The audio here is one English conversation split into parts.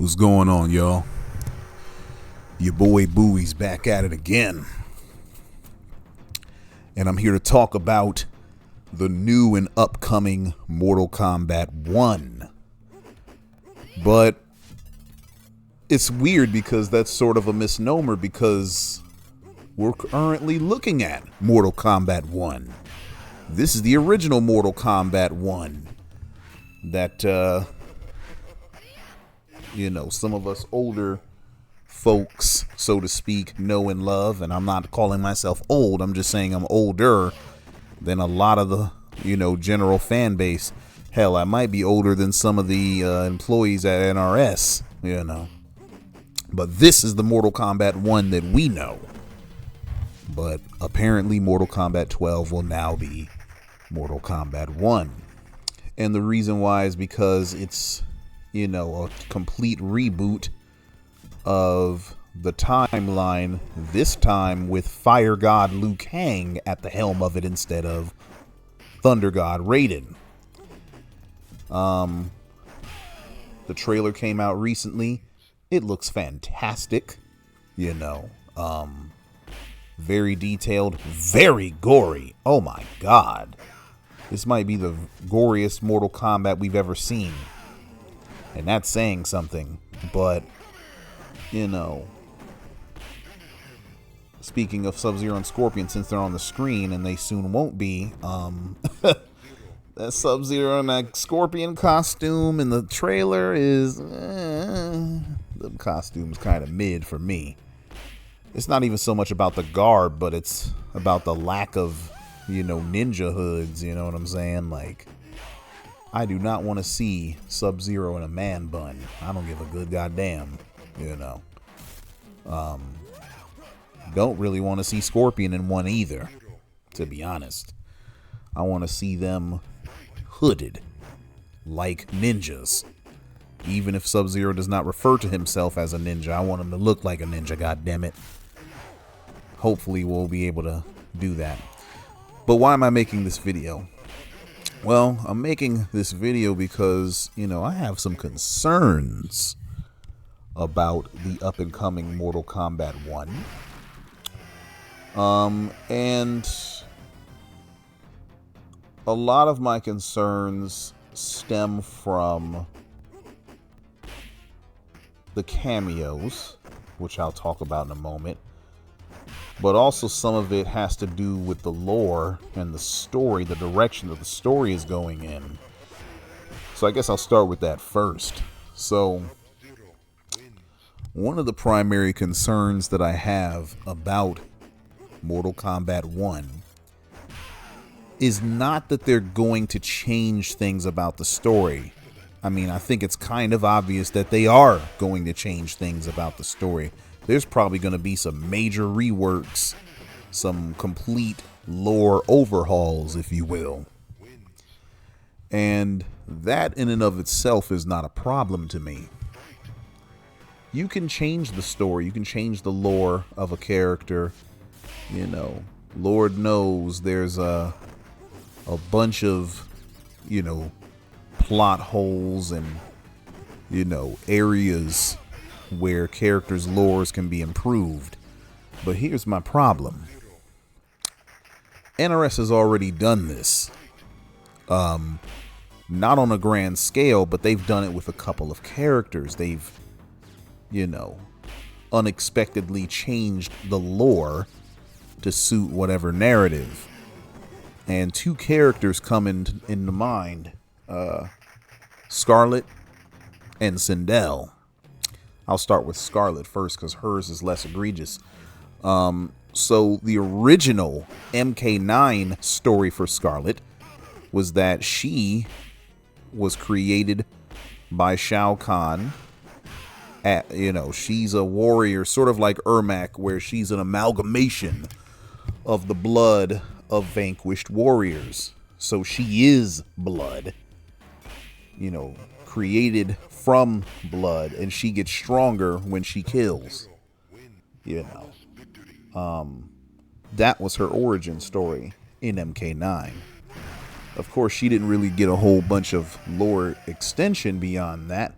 What's going on, y'all? Your boy Bowie's back at it again. And I'm here to talk about the new and upcoming Mortal Kombat 1. But it's weird because that's sort of a misnomer because we're currently looking at Mortal Kombat 1. This is the original Mortal Kombat 1 that, some of us older folks, so to speak, know and love. And I'm not calling myself old. I'm just saying I'm older than a lot of the, general fan base. Hell, I might be older than some of the employees at NRS, But this is the Mortal Kombat 1 that we know. But apparently Mortal Kombat 12 will now be Mortal Kombat 1. And the reason why is because it's, a complete reboot of the timeline, this time with Fire God Liu Kang at the helm of it instead of Thunder God Raiden. The trailer came out recently. It looks fantastic, very detailed, very gory. Oh my god. This might be the goriest Mortal Kombat we've ever seen. And that's saying something, but, speaking of Sub-Zero and Scorpion, since they're on the screen, and they soon won't be, that Sub-Zero and that Scorpion costume in the trailer is, the costume's kind of mid for me. It's not even so much about the garb, but it's about the lack of, ninja hoods, you know what I'm saying? Like, I do not want to see Sub-Zero in a man bun. I don't give a good goddamn, Don't really want to see Scorpion in one either, to be honest. I want to see them hooded like ninjas. Even if Sub-Zero does not refer to himself as a ninja, I want him to look like a ninja, goddammit. Hopefully we'll be able to do that. But why am I making this video? Well, I'm making this video because, I have some concerns about the up-and-coming Mortal Kombat 1. And a lot of my concerns stem from the cameos, which I'll talk about in a moment. But also some of it has to do with the lore and the story, the direction that the story is going in. So I guess I'll start with that first. So one of the primary concerns that I have about Mortal Kombat 1 is not that they're going to change things about the story. I mean, I think it's kind of obvious that they are going to change things about the story. There's probably going to be some major reworks, some complete lore overhauls, if you will. And that in and of itself is not a problem to me. You can change the story, you can change the lore of a character. Lord knows there's a bunch of, plot holes and, areas where characters' lores can be improved. But here's my problem. NRS has already done this. Not on a grand scale, but they've done it with a couple of characters. They've, unexpectedly changed the lore to suit whatever narrative. And two characters come into mind. Scarlet and Sindel. I'll start with Scarlet first because hers is less egregious. So the original MK9 story for Scarlet was that she was created by Shao Kahn. She's a warrior, sort of like Ermac, where she's an amalgamation of the blood of vanquished warriors. So she is blood, created from blood, and she gets stronger when she kills. That was her origin story in MK9. Of course, she didn't really get a whole bunch of lore extension beyond that,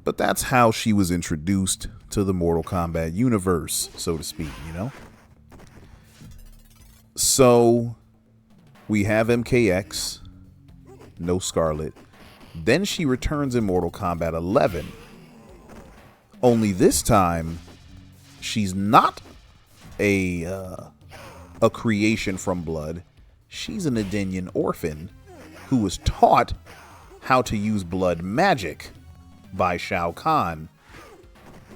But that's how she was introduced to the Mortal Kombat universe, so to speak, you know? So we have MKX, no Scarlet. Then she returns in Mortal Kombat 11. Only this time, she's not a creation from blood. She's an Edenian orphan who was taught how to use blood magic by Shao Kahn.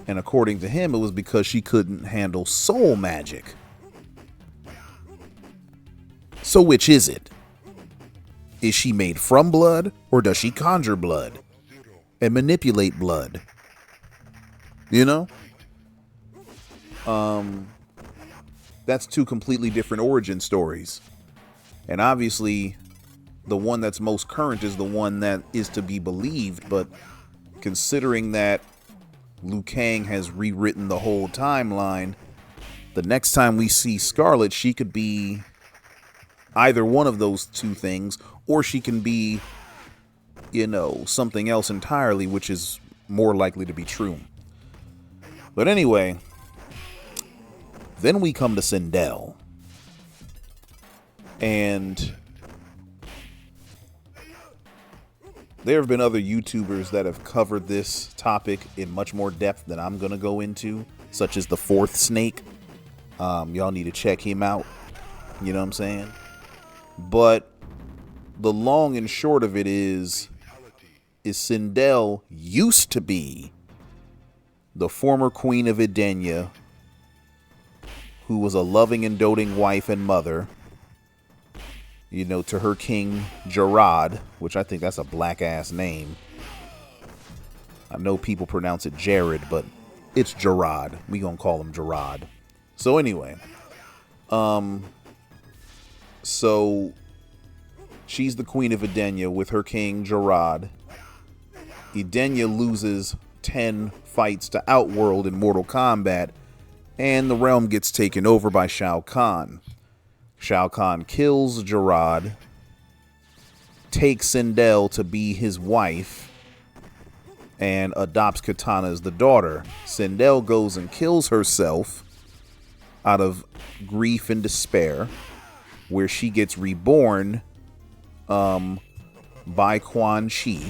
And according to him, it was because she couldn't handle soul magic. So which is it? Is she made from blood, or does she conjure blood and manipulate blood? You know? That's two completely different origin stories. And obviously, the one that's most current is the one that is to be believed, but considering that Liu Kang has rewritten the whole timeline, the next time we see Scarlet, she could be either one of those two things, or she can be, you know, something else entirely, which is more likely to be true. But anyway, then we come to Sindel. And there have been other YouTubers that have covered this topic in much more depth than I'm going to go into, such as the Fourth Snake. Y'all need to check him out. You know what I'm saying? But the long and short of it is Sindel used to be the former queen of Edenia, who was a loving and doting wife and mother, you know, to her king Jarad, which I think that's a black ass name. I know people pronounce it Jared, but it's Jarad. We gonna call him Jarad. So anyway, so she's the queen of Edenia with her king Jarad. Edenia loses 10 fights to Outworld in Mortal Kombat, and the realm gets taken over by Shao Kahn. Shao Kahn kills Jarad, takes Sindel to be his wife, and adopts Katana as the daughter. Sindel goes and kills herself out of grief and despair, where she gets reborn by Quan Chi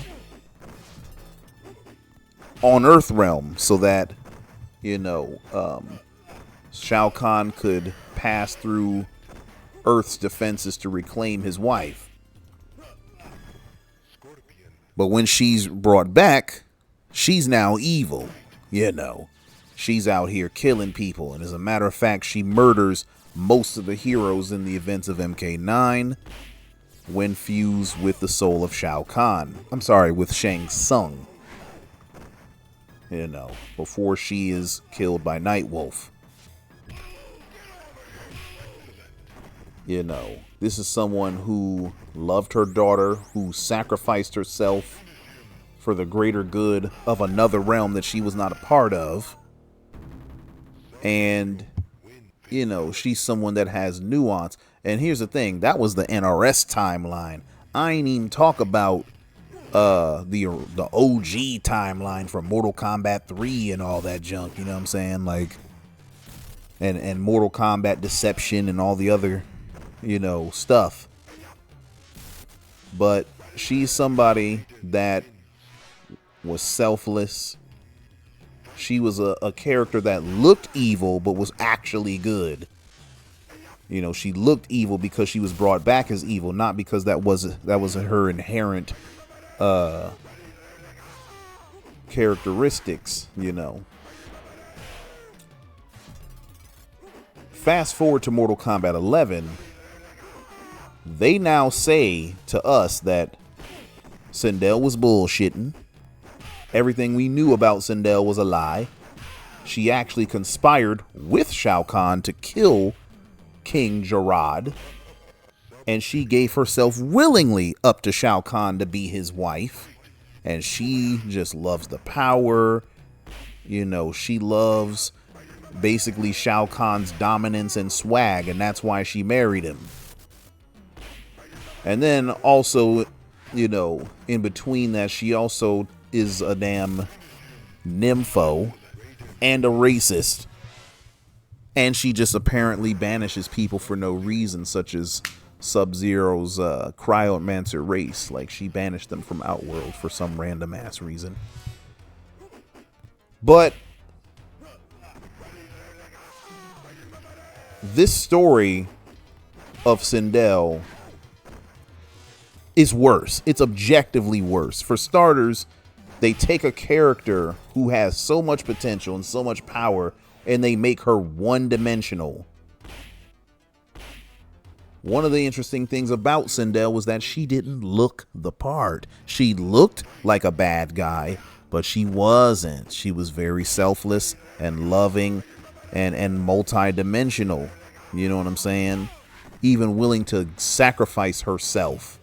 on Earthrealm, so that, you know, Shao Kahn could pass through Earth's defenses to reclaim his wife. But when she's brought back, she's now evil. You know, she's out here killing people, and as a matter of fact, she murders most of the heroes in the events of MK9 when fused with the soul of Shao Kahn. I'm sorry, with Shang Tsung. You know, before she is killed by Nightwolf. You know, this is someone who loved her daughter, who sacrificed herself for the greater good of another realm that she was not a part of. And, you know, she's someone that has nuance. And here's the thing, that was the NRS timeline. I ain't even talk about the OG timeline from Mortal Kombat 3 and all that junk, you know what I'm saying? Like, and Mortal Kombat Deception and all the other, you know, stuff. But she's somebody that was selfless. She was a character that looked evil but was actually good. You know, she looked evil because she was brought back as evil, not because that was her inherent characteristics, you know. Fast forward to Mortal Kombat 11, they now say to us that Sindel was bullshitting. Everything we knew about Sindel was a lie. She actually conspired with Shao Kahn to kill King Jarad, and she gave herself willingly up to Shao Kahn to be his wife. And she just loves the power. You know, she loves basically Shao Kahn's dominance and swag, and that's why she married him. And then also, you know, in between that, she also is a damn nympho, and a racist. And she just apparently banishes people for no reason, such as Sub-Zero's cryomancer race. Like, she banished them from Outworld for some random ass reason. But this story of Sindel is worse. It's objectively worse. For starters, they take a character who has so much potential and so much power, and they make her one-dimensional. One of the interesting things about Sindel was that she didn't look the part. She looked like a bad guy, but she wasn't. She was very selfless and loving and multi-dimensional. You know what I'm saying? Even willing to sacrifice herself.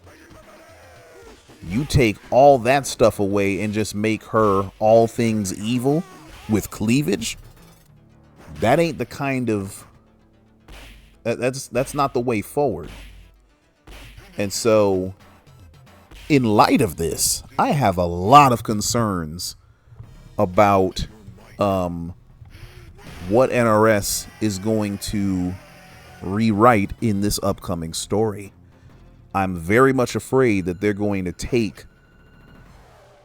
You take all that stuff away and just make her all things evil with cleavage. That ain't the kind of... That's not the way forward. And so, in light of this, I have a lot of concerns about what NRS is going to rewrite in this upcoming story. I'm very much afraid that they're going to take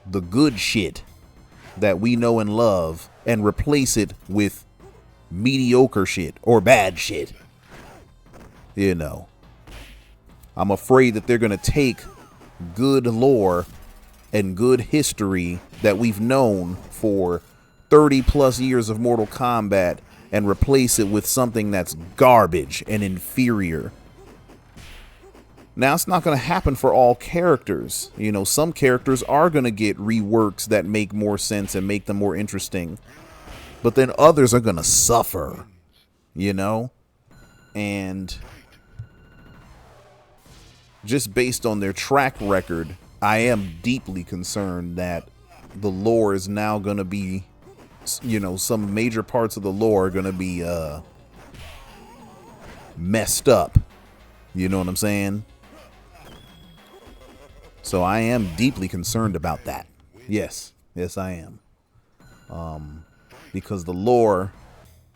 the good shit that we know and love and replace it with mediocre shit or bad shit. You know, I'm afraid that they're going to take good lore and good history that we've known for 30 plus years of Mortal Kombat and replace it with something that's garbage and inferior. Now, it's not going to happen for all characters. You know, some characters are going to get reworks that make more sense and make them more interesting. But then others are going to suffer, you know? And just based on their track record, I am deeply concerned that the lore is now going to be, you know, some major parts of the lore are going to be messed up. You know what I'm saying? So I am deeply concerned about that. Yes, I am. Because the lore,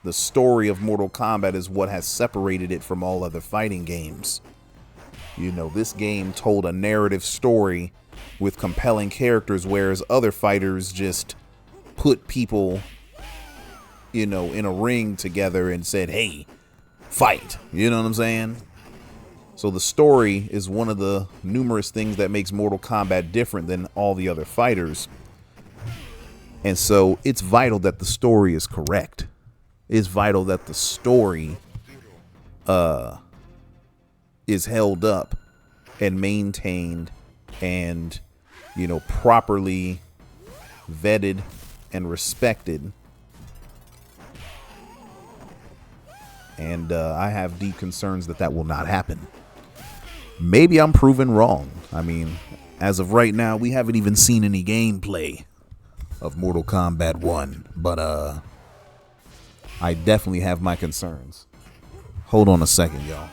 the story of Mortal Kombat is what has separated it from all other fighting games. You know, this game told a narrative story with compelling characters, whereas other fighters just put people, you know, in a ring together and said, hey, fight. You know what I'm saying? So the story is one of the numerous things that makes Mortal Kombat different than all the other fighters. And so it's vital that the story is correct. It's vital that the story is held up and maintained and, you know, properly vetted and respected. And I have deep concerns that that will not happen. Maybe I'm proven wrong. I mean, as of right now, we haven't even seen any gameplay of Mortal Kombat 1. But I definitely have my concerns. Hold on a second, y'all.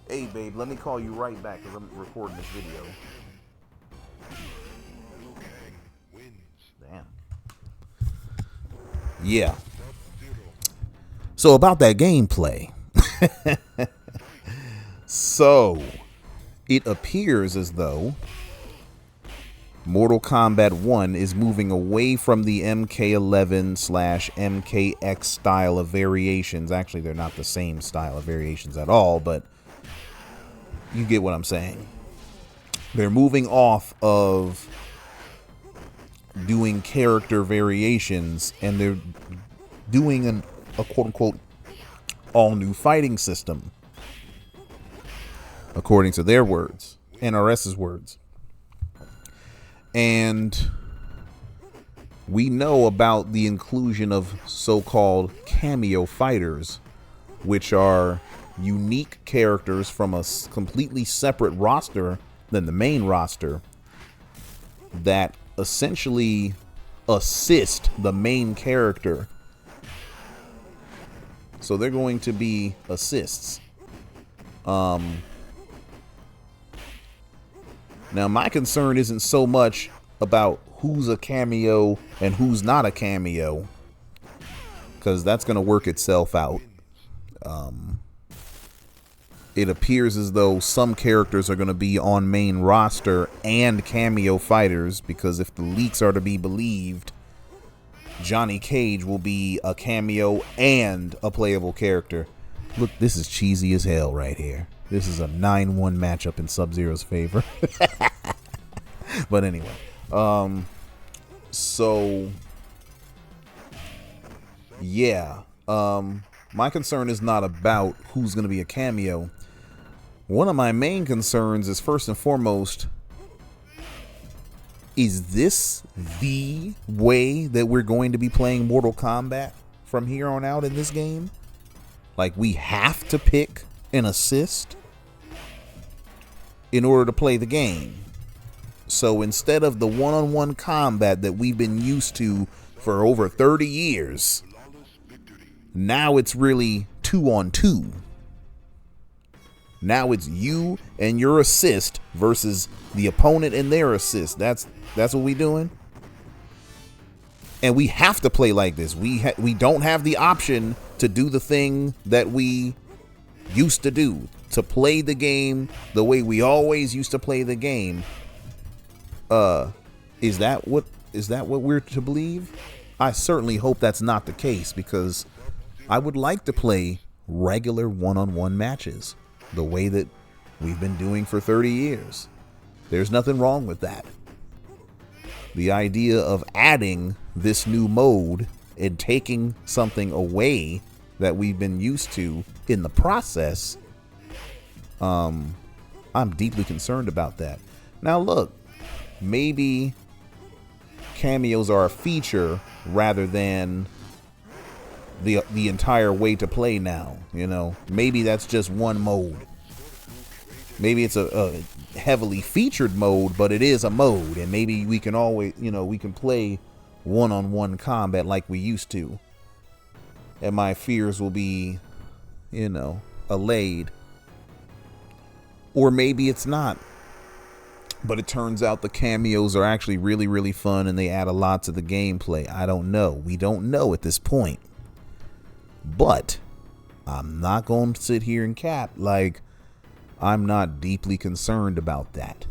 Hey, babe, let me call you right back because I'm recording this video. Damn. Yeah. So about that gameplay. So, it appears as though Mortal Kombat 1 is moving away from the MK11/MKX style of variations. Actually, they're not the same style of variations at all, but you get what I'm saying. They're moving off of doing character variations, and they're doing a quote-unquote all-new fighting system, according to their words, NRS's words. And we know about the inclusion of so-called cameo fighters, which are unique characters from a completely separate roster than the main roster that essentially assist the main character. So they're going to be assists. Now, my concern isn't so much about who's a cameo and who's not a cameo, because that's going to work itself out. It appears as though some characters are going to be on main roster and cameo fighters, because if the leaks are to be believed, Johnny Cage will be a cameo and a playable character. Look, this is cheesy as hell right here. This is a 9-1 matchup in Sub-Zero's favor. But anyway, so yeah, my concern is not about who's going to be a cameo. One of my main concerns is, first and foremost, is this the way that we're going to be playing Mortal Kombat from here on out in this game? Like, we have to pick an assist in order to play the game. So instead of the one-on-one combat that we've been used to for over 30 years, now it's really 2-on-2. Now it's you and your assist versus the opponent and their assist. That's what we doing. And we have to play like this. We don't have the option to do the thing that we used to do, to play the game the way we always used to play the game. Is that what we're to believe? I certainly hope that's not the case, because I would like to play regular one-on-one matches the way that we've been doing for 30 years. There's nothing wrong with that. The idea of adding this new mode and taking something away that we've been used to in the process, I'm deeply concerned about that. Now look, maybe cameos are a feature rather than the entire way to play now. You know, maybe that's just one mode. Maybe it's a heavily featured mode, but it is a mode, and maybe we can always, we can play one-on-one combat like we used to, and my fears will be, allayed. Or maybe it's not, but it turns out the cameos are actually really, really fun, and they add a lot to the gameplay. I don't know. We don't know at this point. But I'm not going to sit here and cap like I'm not deeply concerned about that.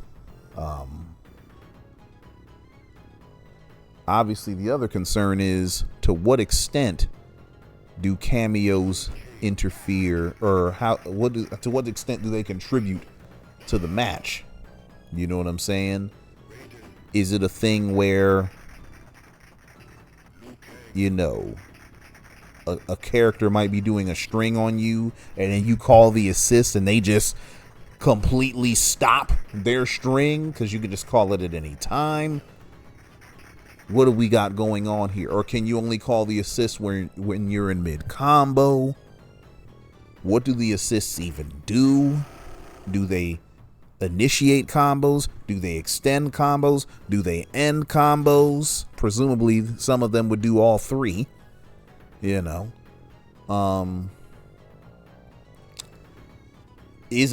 Obviously, the other concern is, to what extent do cameos interfere, or to what extent do they contribute to the match? You know what I'm saying? Is it a thing where, a character might be doing a string on you, and then you call the assist and they just completely stop their string because you can just call it at any time? What do we got going on here? Or can you only call the assist when you're in mid combo? What do the assists even do? Do they initiate combos? Do they extend combos? Do they end combos? Presumably some of them would do all three. Is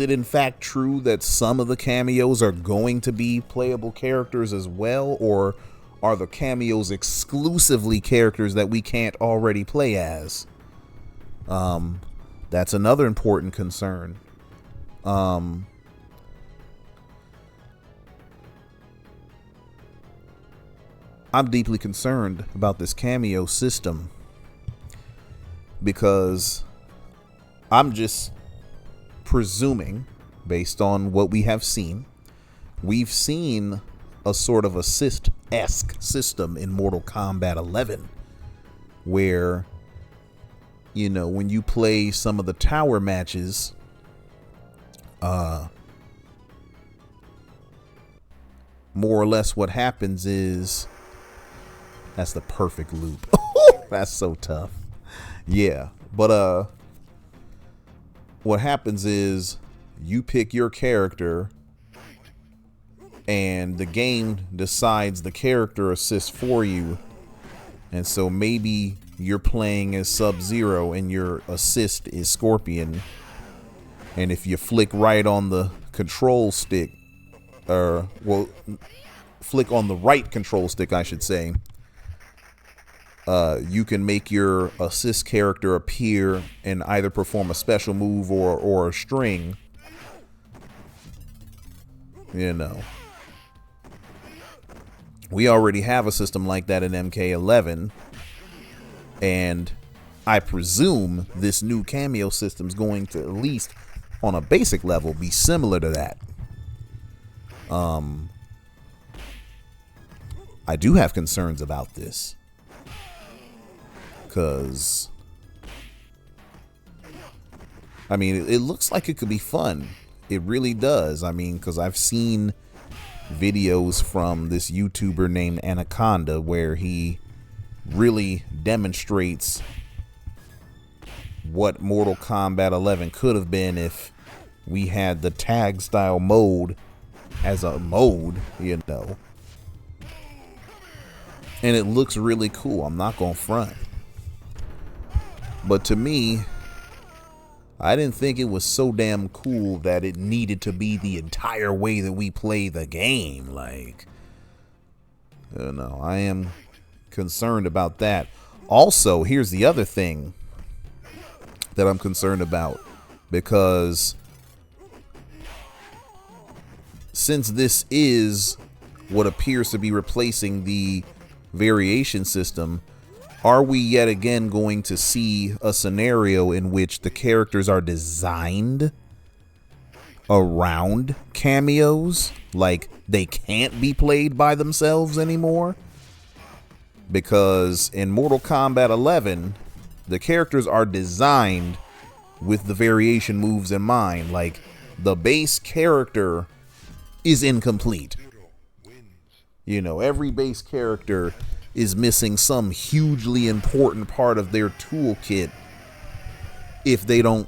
it in fact true that some of the cameos are going to be playable characters as well, or are the cameos exclusively characters that we can't already play as? That's another important concern. I'm deeply concerned about this cameo system, because I'm just presuming, based on what we have seen, we've seen a sort of assist-esque system in Mortal Kombat 11, where, when you play some of the tower matches, more or less what happens is, that's the perfect loop. That's so tough. Yeah, but what happens is you pick your character and the game decides the character assist for you. And so maybe you're playing as Sub-Zero and your assist is Scorpion. And if you flick right on the control stick, flick on the right control stick, I should say, you can make your assist character appear and either perform a special move or a string. You know, we already have a system like that in MK11, and I presume this new cameo system is going to, at least on a basic level, be similar to that. I do have concerns about this, because I mean, it looks like it could be fun. It really does. I mean, because I've seen videos from this YouTuber named Anaconda where he really demonstrates what Mortal Kombat 11 could have been if we had the tag style mode as a mode, you know. And it looks really cool. I'm not gonna front. But to me, I didn't think it was so damn cool that it needed to be the entire way that we play the game. Like, you know, I am concerned about that. Also, here's the other thing that I'm concerned about, because since this is what appears to be replacing the variation system, are we yet again going to see a scenario in which the characters are designed around cameos? Like, they can't be played by themselves anymore? Because in Mortal Kombat 11, the characters are designed with the variation moves in mind. Like, the base character is incomplete. You know, every base character is missing some hugely important part of their toolkit if they don't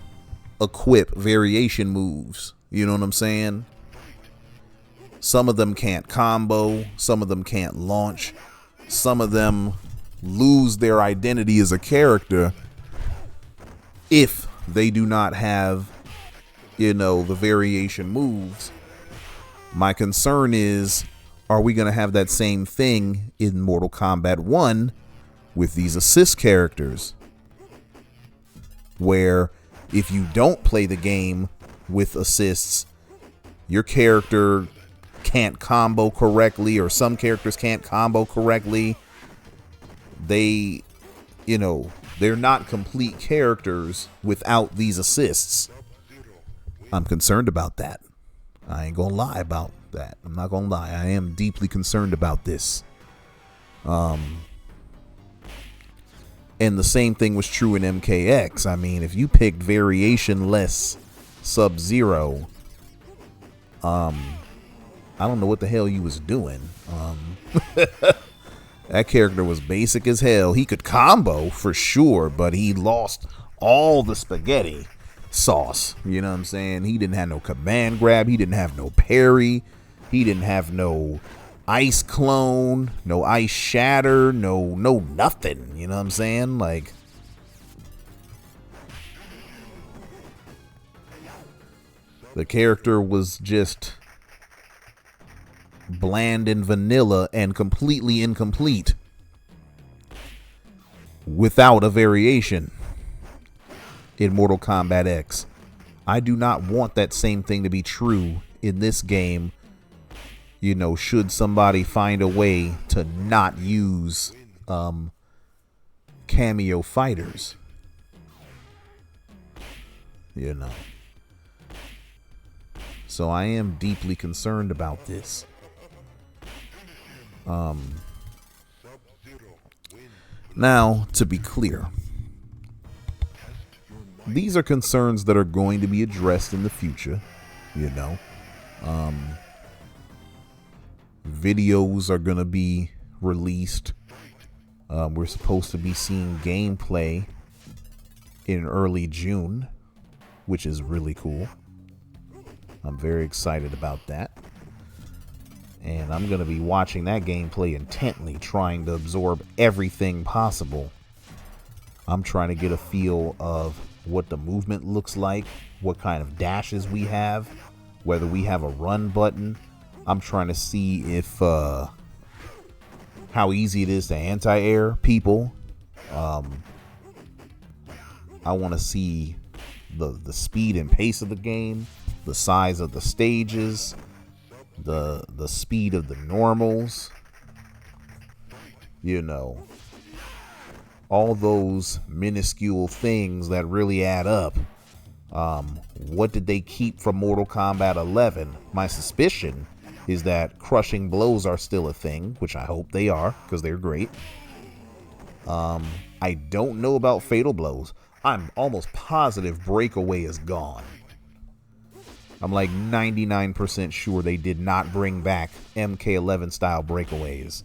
equip variation moves. You know what I'm saying? Some of them can't combo, some of them can't launch, some of them lose their identity as a character if they do not have, you know, the variation moves. My concern is, are we going to have that same thing in Mortal Kombat 1 with these assist characters, where if you don't play the game with assists, your character can't combo correctly, or some characters can't combo correctly? They, you know, they're not complete characters without these assists. I'm concerned about that. I ain't gonna lie about that. I'm not gonna lie. I am deeply concerned about this. And the same thing was true in MKX. I mean, if you picked variation-less Sub-Zero, I don't know what the hell you was doing. That character was basic as hell. He could combo for sure, but he lost all the spaghetti sauce. You know what I'm saying? He didn't have no command grab. He didn't have no parry. He didn't have no ice clone, no ice shatter, no nothing. You know what I'm saying? Like, the character was just bland and vanilla and completely incomplete without a variation in Mortal Kombat X. I do not want that same thing to be true in this game. You know, should somebody find a way to not use cameo fighters, you know. So I am deeply concerned about this. Now, to be clear, these are concerns that are going to be addressed in the future, you know. Videos are going to be released. We're supposed to be seeing gameplay in early June, which is really cool. I'm very excited about that. And I'm going to be watching that gameplay intently, trying to absorb everything possible. I'm trying to get a feel of what the movement looks like, what kind of dashes we have, whether we have a run button. I'm trying to see if how easy it is to anti-air people. I want to see the speed and pace of the game, the size of the stages, the speed of the normals, you know, all those minuscule things that really add up. What did they keep from Mortal Kombat 11? My suspicion is that crushing blows are still a thing, which I hope they are, because they're great. I don't know about fatal blows. I'm almost positive breakaway is gone. I'm like 99% sure they did not bring back MK11 style breakaways.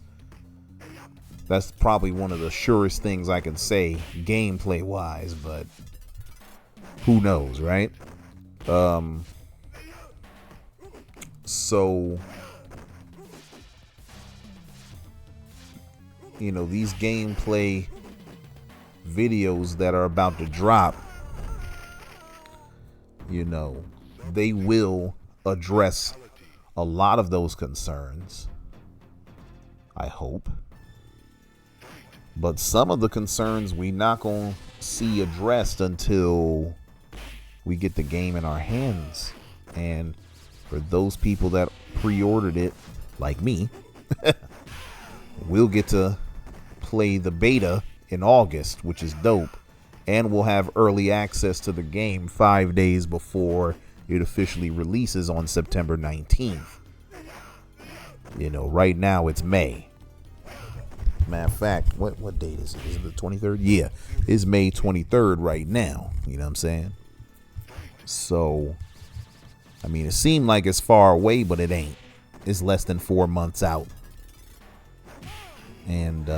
That's probably one of the surest things I can say gameplay wise, but who knows, right? So, you know, these gameplay videos that are about to drop, you know, they will address a lot of those concerns, I hope. But some of the concerns we not gonna see addressed until we get the game in our hands. And for those people that pre-ordered it, like me, we'll get to play the beta in August, which is dope. And we'll have early access to the game 5 days before it officially releases on September 19th. You know, right now it's May. Matter of fact, what date is it? Is it the 23rd? Yeah, it's May 23rd right now. You know what I'm saying? So, I mean, it seemed like it's far away, but it ain't. It's less than 4 months out. And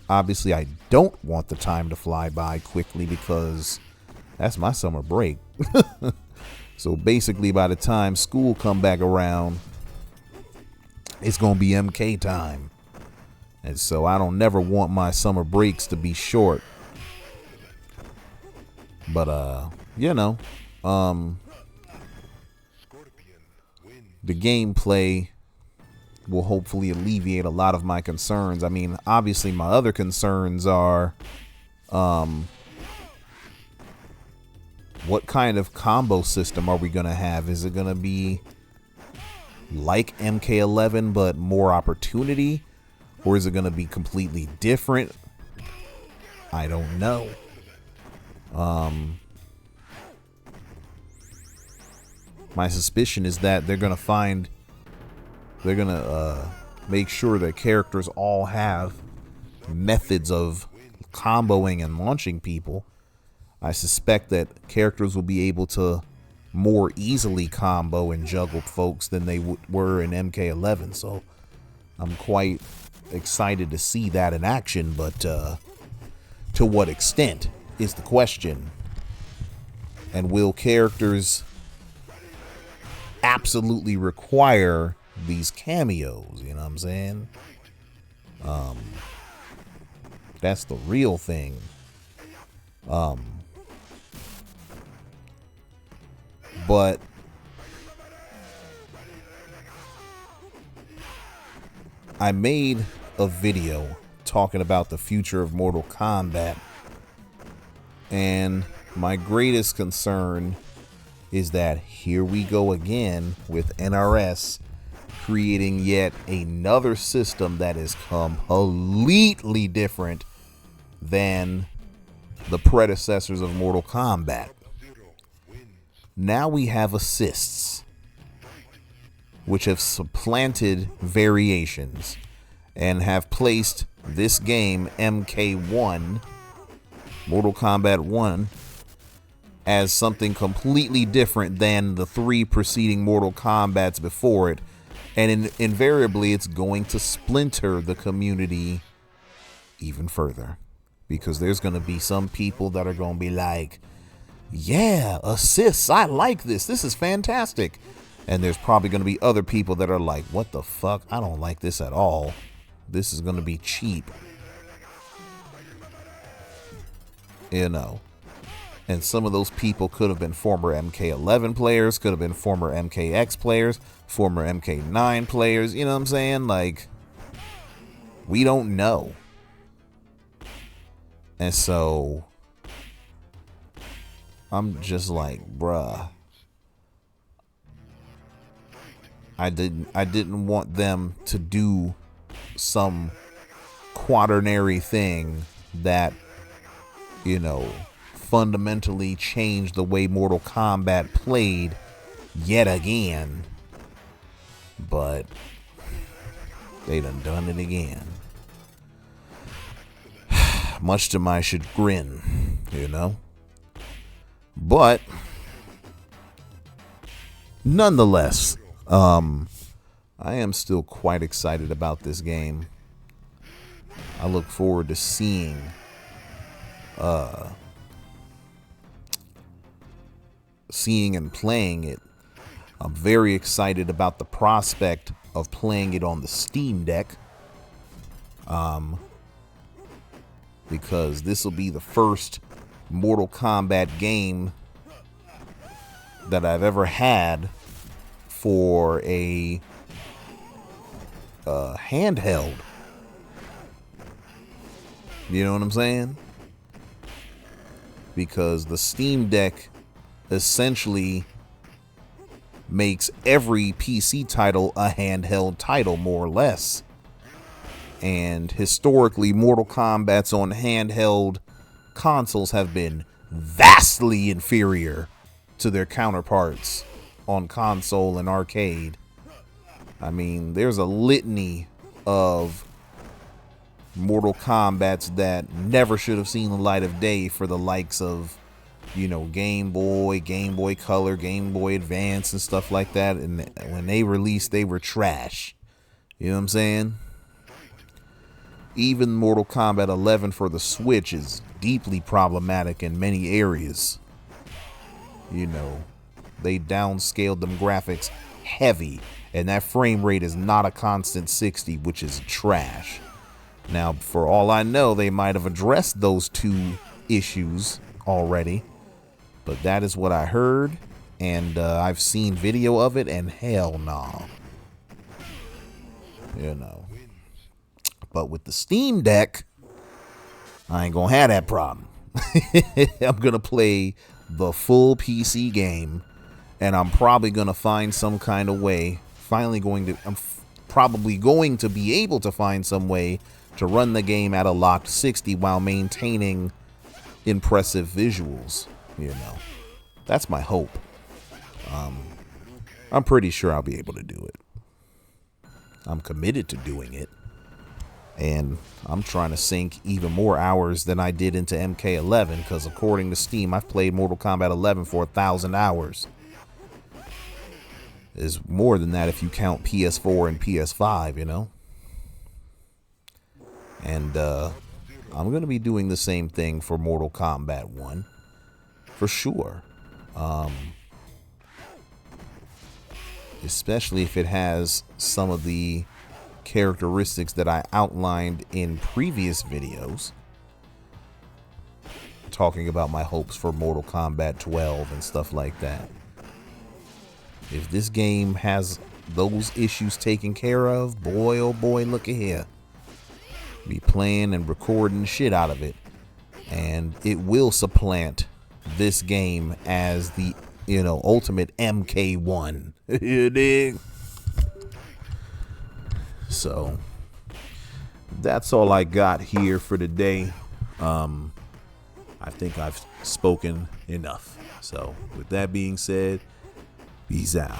obviously, I don't want the time to fly by quickly because that's my summer break. So basically, by the time school come back around, it's going to be MK time. And so I don't never want my summer breaks to be short. But, you know, the gameplay will hopefully alleviate a lot of my concerns. I mean, obviously my other concerns are, what kind of combo system are we going to have? Is it going to be like MK11 but more opportunity? Or is it going to be completely different? I don't know. My suspicion is that they're going to make sure that characters all have methods of comboing and launching people. I suspect that characters will be able to more easily combo and juggle folks than they were in MK11. So I'm quite excited to see that in action, but to what extent is the question. And will characters absolutely require these cameos? You know what I'm saying? That's the real thing. But I made a video talking about the future of Mortal Kombat, and my greatest concern is that here we go again with NRS creating yet another system that is completely different than the predecessors of Mortal Kombat. Now we have assists, which have supplanted variations and have placed this game, MK1, Mortal Kombat 1, as something completely different than the 3 preceding Mortal Kombats before it. And invariably, it's going to splinter the community even further. Because there's going to be some people that are going to be like, yeah, assists, I like this. This is fantastic. And there's probably going to be other people that are like, what the fuck? I don't like this at all. This is going to be cheap. You know. And some of those people could have been former MK11 players, could have been former MKX players, former MK9 players. You know what I'm saying? Like, we don't know. And so I'm just like, bruh. I didn't want them to do some quaternary thing that, you know, fundamentally changed the way Mortal Kombat played yet again. But they done it again. Much to my chagrin, you know. But nonetheless, I am still quite excited about this game. I look forward to seeing and playing it. I'm very excited about the prospect of playing it on the Steam Deck. Because this will be the first Mortal Kombat game that I've ever had for a handheld. You know what I'm saying? Because the Steam Deck essentially makes every PC title a handheld title, more or less. And historically, Mortal Kombat's on handheld consoles have been vastly inferior to their counterparts on console and arcade. I mean, there's a litany of Mortal Kombats that never should have seen the light of day for the likes of, you know, Game Boy, Game Boy Color, Game Boy Advance, and stuff like that. And when they released, they were trash. You know what I'm saying? Even Mortal Kombat 11 for the Switch is deeply problematic in many areas. You know, they downscaled them graphics heavy, and that frame rate is not a constant 60, which is trash. Now, for all I know, they might have addressed those two issues already, but that is what I heard, and I've seen video of it, and hell no. You know. But with the Steam Deck, I ain't gonna have that problem. I'm gonna play the full PC game, and I'm probably gonna find some kind of way. I'm probably going to be able to find some way to run the game at a locked 60 while maintaining impressive visuals. You know, that's my hope. I'm pretty sure I'll be able to do it. I'm committed to doing it. And I'm trying to sink even more hours than I did into MK11, because according to Steam, I've played Mortal Kombat 11 for 1,000 hours. It's more than that if you count PS4 and PS5, you know? And I'm going to be doing the same thing for Mortal Kombat 1, for sure. Especially if it has some of the characteristics that I outlined in previous videos, talking about my hopes for Mortal Kombat 12 and stuff like that. If this game has those issues taken care of, boy oh boy, look at here. Be playing and recording shit out of it, and it will supplant this game as the, you know, ultimate MK1. You dig? So that's all I got here for today. I think I've spoken enough. So with that being said, peace out.